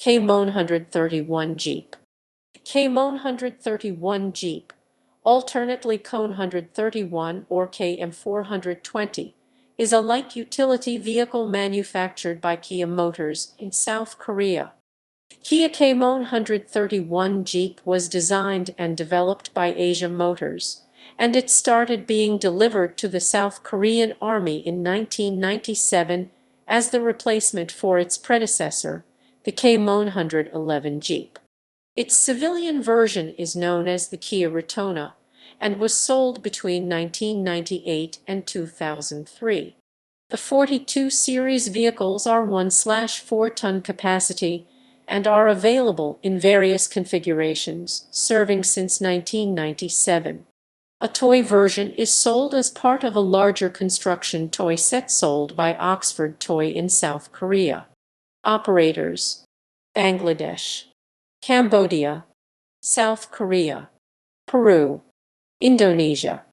KM131 Jeep. KM131 Jeep, alternately KM131 or KM420, is a light utility vehicle manufactured by Kia Motors in South Korea. Kia KM131 Jeep was designed and developed by Asia Motors, and it started being delivered to the South Korean Army in 1997 as the replacement for its predecessor, the KM111 Jeep. Its civilian version is known as the Kia Retona and was sold between 1998 and 2003. The 42 series vehicles are 1/4-ton capacity and are available in various configurations, serving since 1997. A toy version is sold as part of a larger construction toy set sold by Oxford Toy in South Korea. Operators: Bangladesh, Cambodia, South Korea, Peru, Indonesia.